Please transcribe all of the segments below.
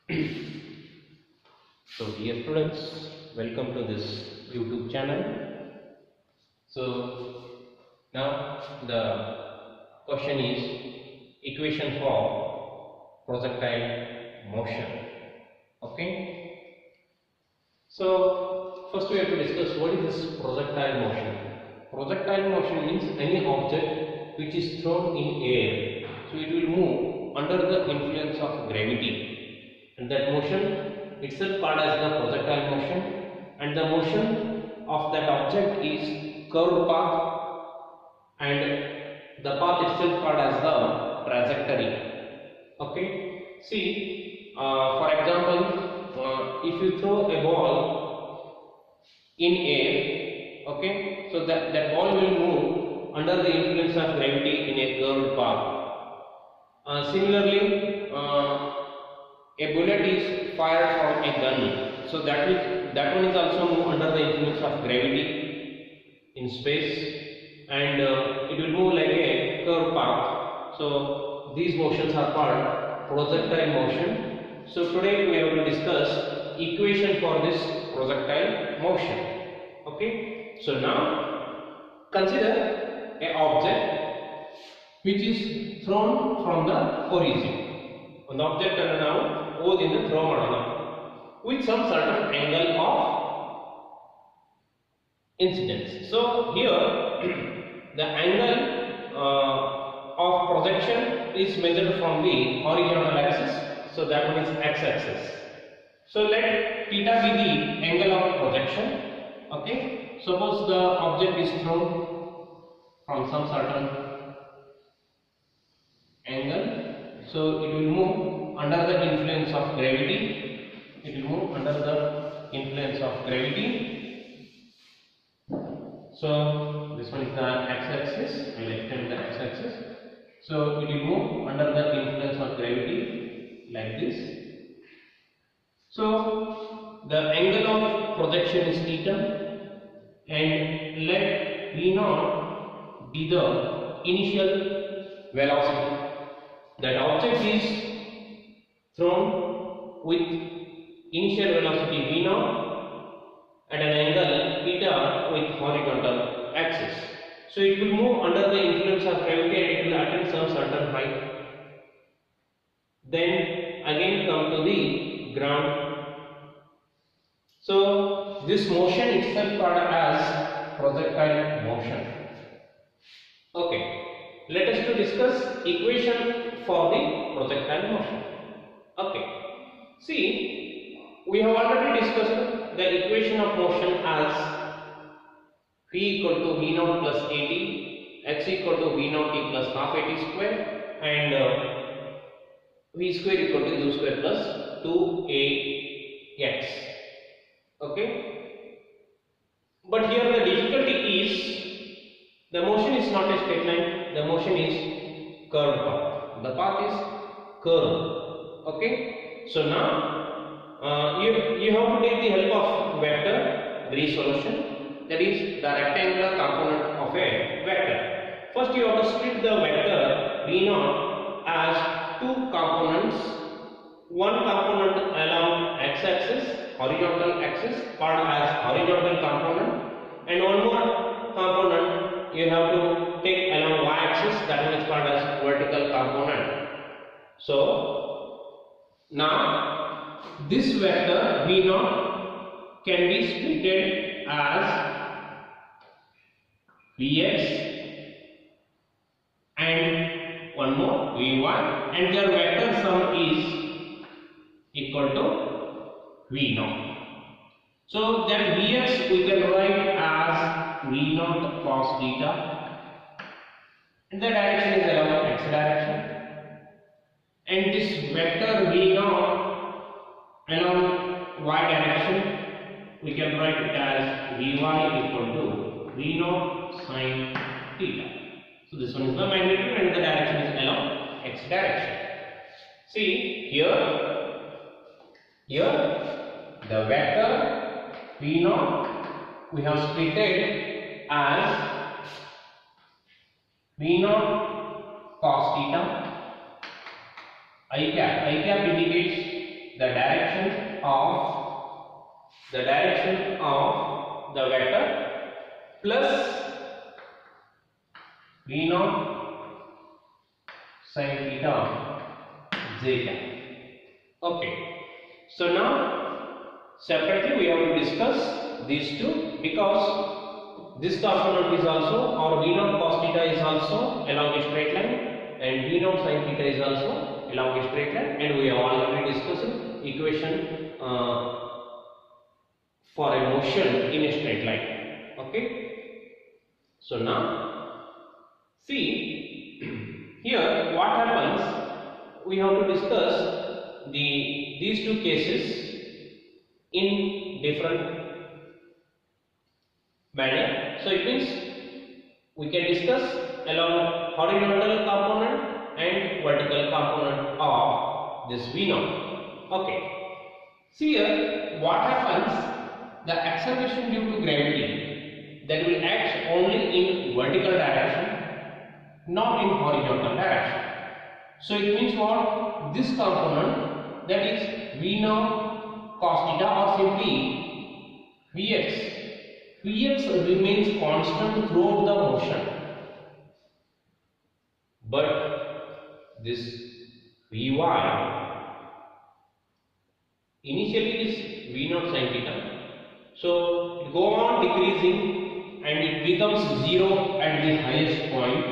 So dear students, welcome to this YouTube channel. So now the question is equation for projectile motion. Okay. So first we have to discuss what is this projectile motion. Projectile motion means any object which is thrown in air. So it will move under the influence of gravity, and that motion itself called as the projectile motion, and the motion of that object is curved path, and the path itself called as the trajectory. Okay. See, for example, if you throw a ball in air, okay, so that ball will move under the influence of gravity in a curved path. Similarly, a bullet is fired from a gun, so that one is also move under the influence of gravity in space, and it will move like a curved path. So these motions are called projectile motion. So today we have to discuss equation for this projectile motion. Okay. So now consider a object which is thrown from the origin. One object and now ಓದಿಂದ throw ಮಾಡೋಣ with some certain angle of incidence. So here the angle of projection is measured from the horizontal axis, so that one is x-axis. So let theta be the angle of projection. Okay, suppose the object is thrown from some certain angle, so it will move under the influence of gravity. It will move under the influence of gravity. So this one is the x-axis. I will extend the x-axis. So it will move under the influence of gravity like this. So the angle of projection is theta, and let v0 be the initial velocity. That object is thrown with initial velocity v0 at an angle theta with horizontal axis. So it will move under the influence of gravity and it will attain some certain height. Then again come to the ground. So this motion itself called as projectile motion. Okay. Let us to discuss equation for the projectile motion. Okay. See, we have already discussed the equation of motion as v equal to v0 plus at, x equal to v0 t plus half at square, and v square equal to u square plus 2ax. Okay. But here the difficulty is the motion is not a straight line. The motion is curved path. The path is curved. Okay. So now you have to take the help of vector resolution, that is the rectangular component of a vector. First you have to split the vector v0 as two components. One component along x-axis, horizontal axis, called as horizontal component, and one more component you have to take along y-axis, that one is called as vertical component. So now this vector v0 can be splitted as vx and one more vy, and their vector sum is equal to v0. So that vx we can write as v0 cos theta, and the direction is along x direction, and this vector v0 along y direction we can write it as vy equal to v0 sin theta. So this one is the magnitude and the direction is along x direction. See here the vector v0 we have splitted as v0 cos theta. I cap indicates the direction of the vector plus V naught sin theta j cap. Okay. So now separately we have to discuss these two, because this component is also, or V naught cos theta is also along a straight line, and V naught sin theta is also along a straight line, and we have already discussed equation for a motion in a straight line. Okay. So now see here what happens. We have to discuss these two cases in different manner. So it means we can discuss along horizontal component and vertical component of this V naught. Okay. See here what happens. The acceleration due to gravity that will act only in vertical direction, not in horizontal direction. So it means what? This component, that is V naught cos theta, or simply Vx remains constant throughout the motion, but this Vy initially is V naught sin theta. So it go on decreasing and it becomes 0 at the highest point,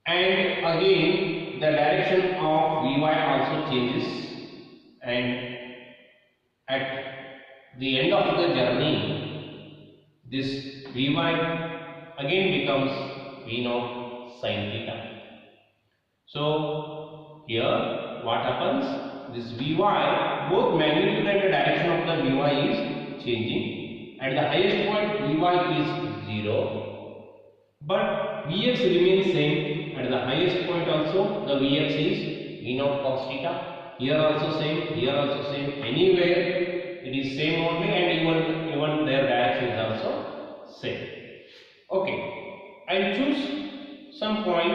and again the direction of Vy also changes, and at the end of the journey this Vy again becomes V naught sin theta. So here what happens? This Vy, both magnitude and the direction of the Vy is changing. At the highest point Vy is 0, but Vx remains same. At the highest point also the Vx is V naught cos theta. Here also same, here also same. Anywhere it is same only, and even their direction is also same. Okay, I'll choose some point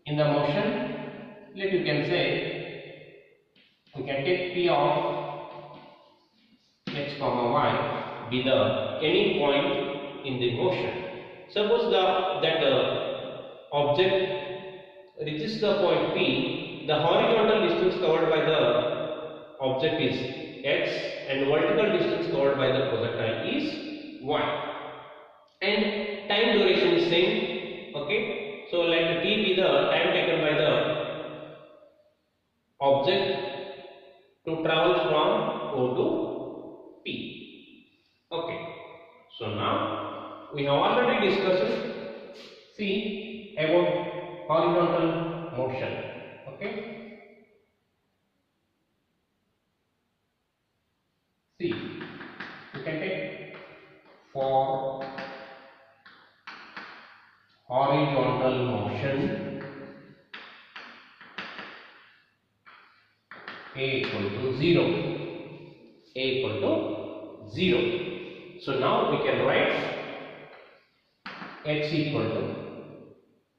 in the motion. Let you can say, we can take P of x comma y be the any point in the motion. Suppose that object reaches the point P, the horizontal distance covered by the object is x, and vertical distance covered by the projectile is y, and time duration is same. Okay, so let t be the time taken by the object to travel from O to P. Okay, so now we have already discussed, see, about horizontal motion. Okay, see, you can take for horizontal motion A equal to 0. A equal to 0. So now we can write x equal to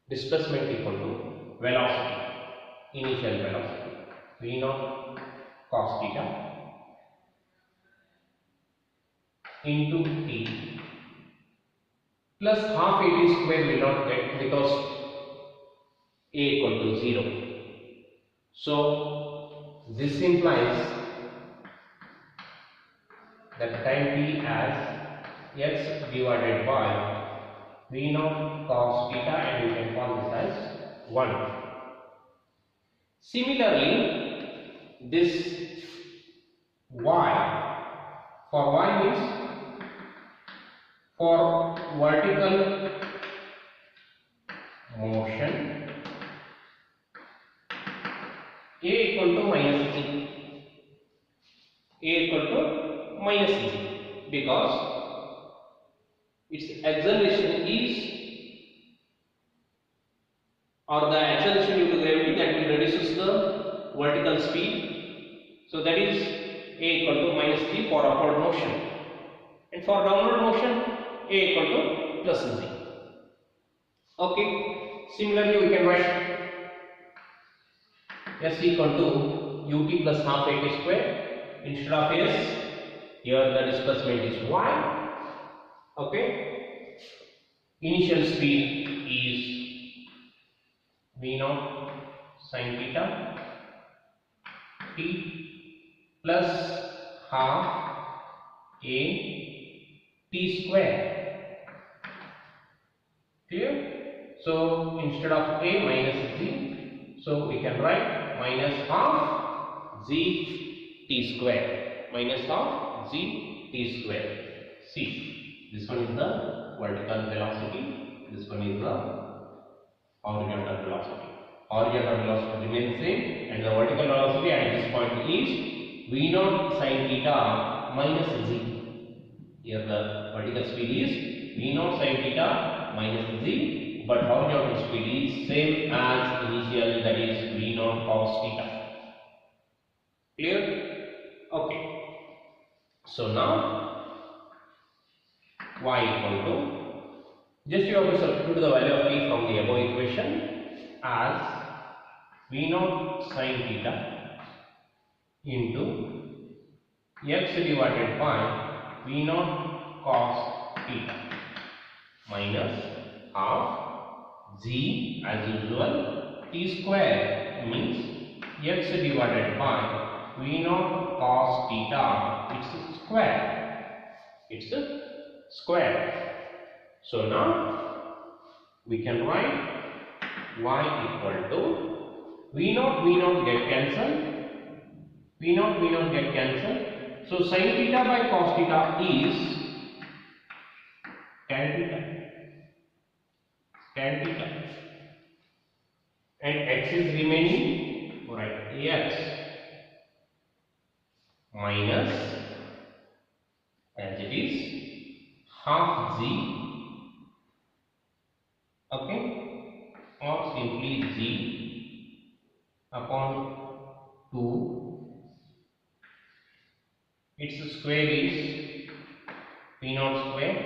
displacement equal to velocity, initial velocity, V naught cos theta into t plus half at square will not get, because A equal to 0. So this implies that time t as x divided by V naught cos theta, and you can call this as 1. Similarly, this y, for y means for vertical motion A equal to minus g. A equal to minus g, because its acceleration is, or the acceleration due to gravity, that will reduces the vertical speed. So that is A equal to minus g for upward motion, and for downward motion A equal to plus g. Okay, similarly we can write S equal to ut plus half at square. Instead of s, here the displacement is y. Okay. Initial speed is v0 sin theta t plus half a t square. Clear? So instead of a minus z, so we can write minus half z t square. Minus half z t square. See, this one is the vertical velocity, this one is the horizontal velocity. Horizontal velocity remains same, and the vertical velocity at this point is v0 sin theta minus z. Here the vertical speed is v0 sin theta minus z, but horizontal speed is same as initial, that is v0 cos theta. Clear? Okay. So now y equal to, just you have to substitute the value of t from the above equation as v0 sin theta into x divided by v0 cos theta minus half z as usual t square means x divided by v0 cos theta, it's a square. It's a square. So now we can write y equal to v0 get cancelled, v0 get cancelled. So sin theta by cos theta is tan theta, and x is remaining, right? X minus, as it is, half z, okay, or simply z upon 2. Its square is p0 square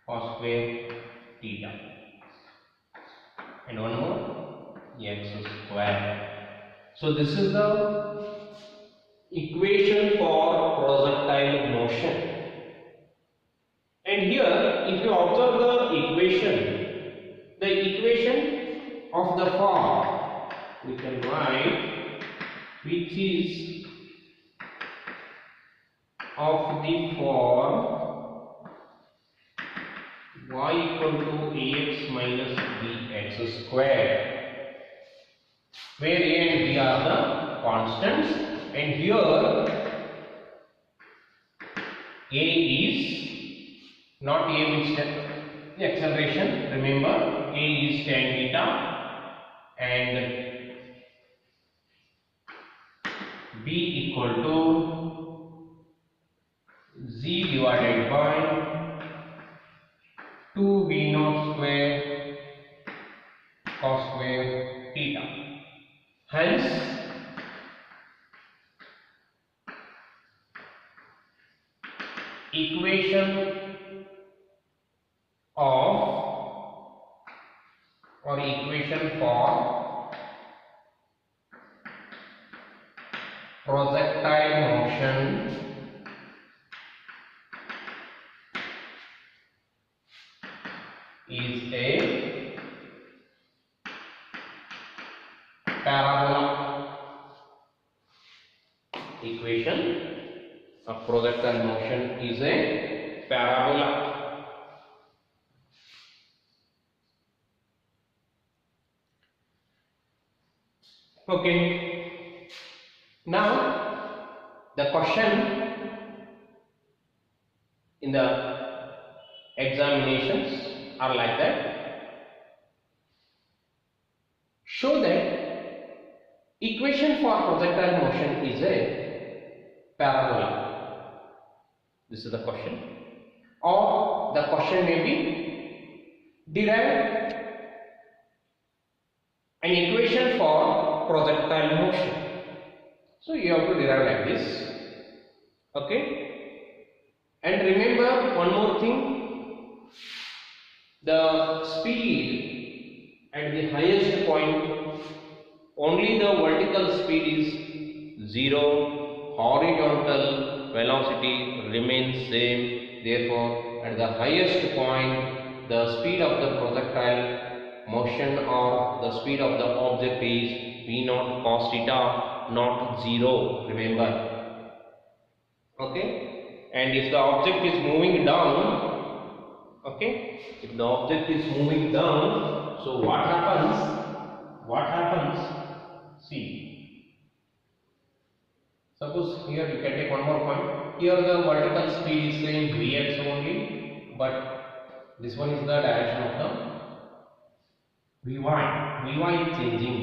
cos square theta, and one more x square. So this is the equation for projectile motion. And here, if you observe the equation of the form, we can write, which is of the form y equal to ax minus bx square, where a and b are the constants, and here a is not a means the acceleration. Remember, a is tan theta and b equal to z divided by 2v0 square cos square theta. Hence equation for projectile motion is a parabola. Equation of projectile motion is a parabola. Okay. Now the question in the examinations are like that. Show that equation for projectile motion is a parabola. This is the question. Or the question may be derive an equation for projectile motion. So you have to derive like this. Okay. And remember one more thing. The speed at the highest point only the vertical speed is 0, horizontal velocity remains same. Therefore, at the highest point, the speed of the projectile motion or the speed of the object is V naught cos theta, not 0. Remember, okay? And if the object is moving down, okay? If the object is moving down, so what happens? What happens? See, suppose here you can take one more point. Here the vertical speed is saying Vx only, but this one is the direction of the Vy. Vy is changing.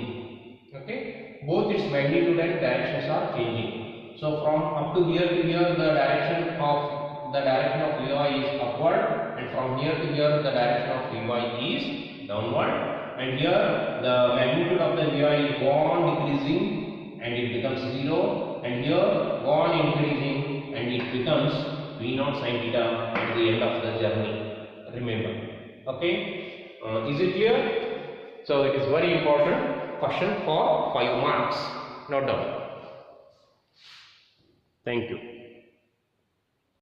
Okay, both its magnitude and directions are changing. So from up to here, the direction of Vy is upward, and from here to here the direction of Vy is downward. And here the magnitude of the Vy is go on decreasing and it becomes 0, and here go on increasing and it becomes V naught sin theta at the end of the journey. Remember, okay? Is it clear? So it is very important question for 5 marks. Note down. Thank you.